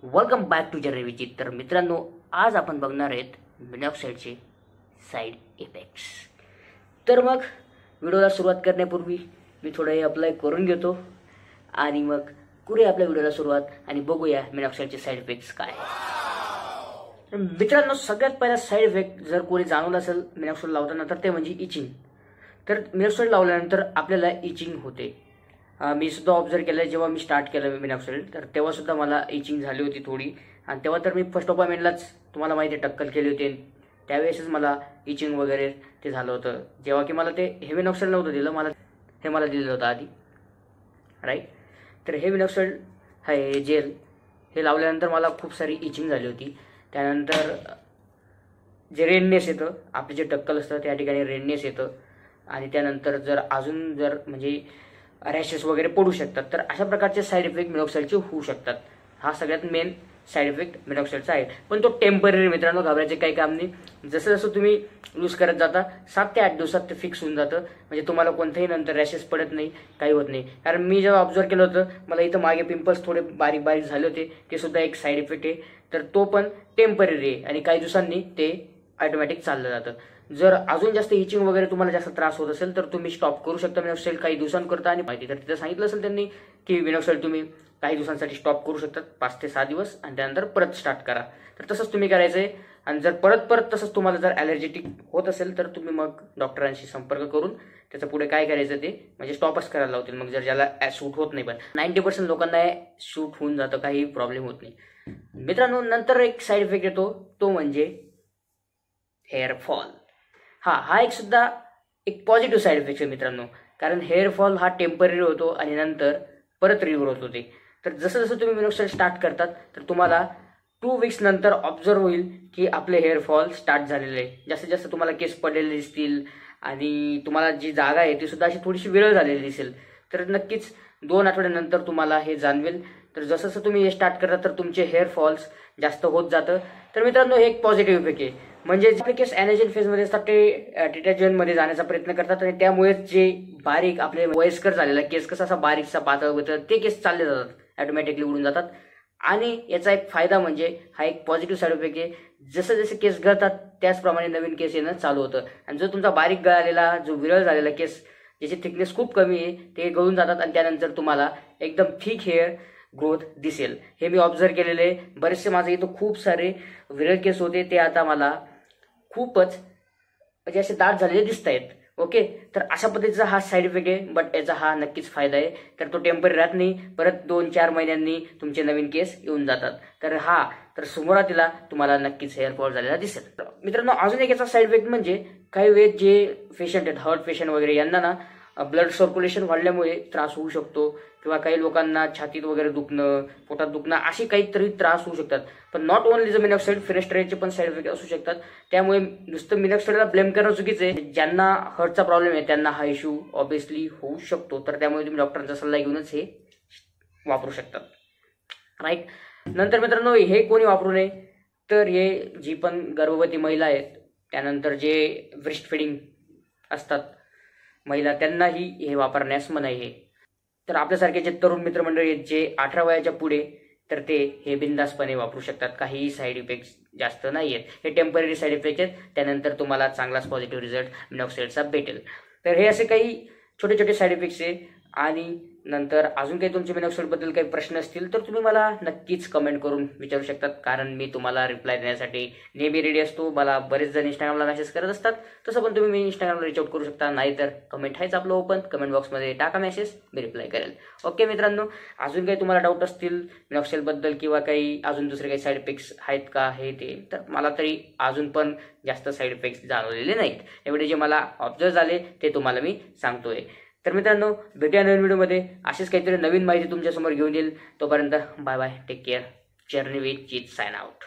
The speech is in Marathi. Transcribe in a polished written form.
वेलकम बॅक टू जर्नी विचित. तर मित्रांनो, आज आपण बघणार आहेत मिनॉक्साईडचे साईड इफेक्ट्स. तर मग व्हिडिओला सुरुवात करण्यापूर्वी मी थोडं हे अप्लाय करून घेतो आणि मग करूया आपल्या व्हिडिओला सुरुवात आणि बघूया मिनॉक्साईडचे साईड इफेक्ट्स काय. तर मित्रांनो, सगळ्यात पहिला साईड इफेक्ट जर कोणी जाणवलं असेल मिनॉक्साईड लावताना तर ते म्हणजे इचिंग. तर मिनॉक्साईड लावल्यानंतर आपल्याला इचिंग होते. मी सुद्धा ऑब्झर्व केलं जेव्हा मी स्टार्ट केलं मिनॉक्साईड, तर तेव्हा सुद्धा मला इचिंग झाली होती थोडी. आणि तेव्हा तर मी फर्स्ट अपॉइंटमेंटलाच तुम्हाला माहिती आहे टक्कल केली होती. त्यावेळेसच मला इचिंग वगैरे ते झालं होतं, जेव्हा की मला ते हे मिनॉक्साईड नव्हतं दिलं, मला दिलेलं होतं आधी, राईट. तर हे मिनॉक्साईड हे जेल हे लावल्यानंतर मला खूप सारी इचिंग झाली होती. त्यानंतर जे रेडनेस येतं, आपले जे टक्कल असतं त्या ठिकाणी रेडनेस येतं. आणि त्यानंतर अजून जर म्हणजे रॅशेस वगैरे पडू शकतात. तर अशा प्रकारचे साईड इफेक्ट मिनॉक्साईडचे होऊ शकतात. हा सगळ्यात मेन साईड इफेक्ट मिनॉक्साईडचा आहे. पण तो टेम्पररी मित्रांनो, घाबरायचे काही काम नाही. जसं जसं तुम्ही यूज करत जाता 7 ते 8 दिवसात ते फिक्स होऊन जातं. म्हणजे तुम्हाला कोणत्याही नंतर रॅशेस पडत नाही, काही होत नाही. कारण मी जेव्हा ऑब्झर्व केलं होतं, मला इथं मागे पिंपल्स थोडे बारीक बारीक झाले होते, ते सुद्धा एक साईड इफेक्ट आहे. तर तो पण टेम्पररी आहे आणि काही दिवसांनी ते ऑटोमॅटिक चाललं जातं. जर अजून जास्त इचिंग वगैरे तुम्हाला जास्त त्रास होत असेल तर तुम्ही स्टॉप करू शकता मिनॉक्साईड काही दिवसांकरता. आणि माहिती तर तिथं सांगितलं असेल त्यांनी की मिनॉक्साईड तुम्ही काही दिवसांसाठी स्टॉप करू शकतात, 5 ते 6 दिवस, आणि त्यानंतर परत स्टार्ट करा. तर तसंच तुम्ही करायचंय. आणि जर परत तसंच तुम्हाला जर ॲलर्जेटिक होत असेल तर तुम्ही मग डॉक्टरांशी संपर्क करून त्याचं पुढे काय करायचं ते म्हणजे स्टॉपच करायला लावतील. मग जर ज्याला शूट होत नाही, पण 90% लोकांना शूट होऊन जातं, काही प्रॉब्लेम होत नाही. मित्रांनो, नंतर एक साईड इफेक्ट येतो, तो म्हणजे हेअरफॉल. हा एक सुद्धा एक पॉझिटिव्ह साईड इफेक्ट आहे मित्रांनो. कारण हेअरफॉल हा टेम्पररी होतो आणि नंतर परत रिग्रोथ होते. तर जसं जसं तुम्ही मिनॉक्साईड स्टार्ट करतात तर तुम्हाला 2 वीक्स नंतर ऑब्झर्व होईल की आपले हेअरफॉल स्टार्ट झालेले आहे. जास्तीत जास्त तुम्हाला केस पडलेले दिसतील आणि तुम्हाला जी जागा आहे ती सुद्धा अशी थोडीशी विरळ झालेली दिसेल. तर नक्कीच 2 आठवड्यानंतर तुम्हाला हे जाणवेल. तर जसं जसं तुम्ही हे स्टार्ट करता तर तुमचे हेअरफॉल्स जास्त होत जातं. तर मित्रांनो, हे एक पॉझिटिव्ह इफेक्ट आहे. म्हणजे आपले केस एनर्जेल फेजमध्ये असतात ते डिटॅचमेंटमध्ये जाण्याचा प्रयत्न करतात आणि त्यामुळे जे बारीक आपले वयस्कर झालेला केस कसा असा बारीकसा पातळ होतं ते केस चालले जातात, ऑटोमॅटिकली उडून जातात. आणि याचा एक फायदा म्हणजे हा एक पॉझिटिव्ह साईड इफेक्ट आहे. जसं जसे केस गळतात त्याचप्रमाणे नवीन केस येणं चालू होतं. आणि जो तुमचा बारीक गळालेला जो विरळ झालेला केस ज्याची थिकनेस खूप कमी आहे ते गळून जातात आणि त्यानंतर तुम्हाला एकदम थिक हेअर ग्रोथ दिसेल. हे मी ऑब्झर्व केलेले. बरेचसे माझे इथं खूप सारे विरळ केस होते, ते आता मला खूपच म्हणजे असे दाट झालेले दिसत आहेत. ओके, तर अशा पद्धतीचा हा साईड इफेक्ट आहे. बट याचा हा नक्कीच फायदा आहे. तर तो टेम्पररी राहत नाही, परत 2-4 महिन्यांनी तुमचे नवीन केस येऊन जातात. तर सुरुवातीला तुम्हाला नक्कीच हेअरफॉल झालेला दिसेल. मित्रांनो, अजून एक याचा साईड इफेक्ट म्हणजे काही वेळेस जे पेशंट आहेत, हार्ट पेशंट वगैरे, यांना ना ब्लड सर्क्युलेशन वाढल्यामुळे त्रास होऊ शकतो. किंवा काही लोकांना छातीत वगैरे दुखणं, पोटात दुखणं, अशी काहीतरी त्रास होऊ शकतात. पण नॉट ओनली द मिनॉक्साईड, फिनेस्टरेचे पण साईड इफेक्ट असू शकतात. त्यामुळे नुसतं मिनॉक्साईडला ब्लेम करणं चुकीचं आहे. ज्यांना हार्टचा प्रॉब्लेम आहे त्यांना हा इश्यू ऑब्व्हियसली होऊ शकतो. तर त्यामुळे तुम्ही डॉक्टरांचा सल्ला घेऊनच हे वापरू शकतात, राईट. नंतर मित्रांनो, हे कोणी वापरू नये तर हे जी पण गर्भवती महिला आहेत, त्यानंतर जे ब्रेस्ट फिडिंग असतात महिला, त्यांनाही हे वापरण्यास मनाई आहे. तर आपल्यासारखे जे तरुण मित्रमंडळी आहेत जे 18 वयाच्या पुढे, तर ते हे बिंदासपणे वापरू शकतात. काहीही साईड इफेक्ट जास्त नाही आहेत. हे टेम्पररी साईड इफेक्ट आहेत. त्यानंतर तुम्हाला चांगलाच पॉझिटिव्ह रिझल्ट मिनॉक्साईडचा भेटेल. तर हे असे काही छोटे छोटे साईड इफेक्ट्स आहे. आणि नंतर अजून काही तुमचे मिनॉक्साईडबद्दल काही प्रश्न असतील तर तुम्ही मला नक्कीच कमेंट करून विचारू शकतात. कारण मी तुम्हाला रिप्लाय देण्यासाठी नेहमी रेडी असतो. मला बरेच जण इंस्टाग्रामला मेसेज करत असतात, तसं पण तुम्ही मी इंस्टाग्रामला रीच आउट करू शकता. नाहीतर कमेंट आहेच आपलं ओपन, कमेंट बॉक्समध्ये टाका मेसेज, मी रिप्लाय करेल. ओके मित्रांनो, अजून काही तुम्हाला डाऊट असतील मिनॉक्साईडबद्दल किंवा काही अजून दुसरे काही साईड इफेक्ट्स आहेत का हे ते, तर मला तरी अजून पण जास्त साईड इफेक्ट्स जाणवलेले नाहीत. एवढे जे मला ऑब्झर्व झाले ते तुम्हाला मी सांगतोय. तर मित्रांनो, भेटूया नवीन व्हिडिओमध्ये. अशीच काहीतरी नवीन माहिती तुमच्यासमोर घेऊन येईल. तोपर्यंत bye bye, take care. Journey with Chit sign out.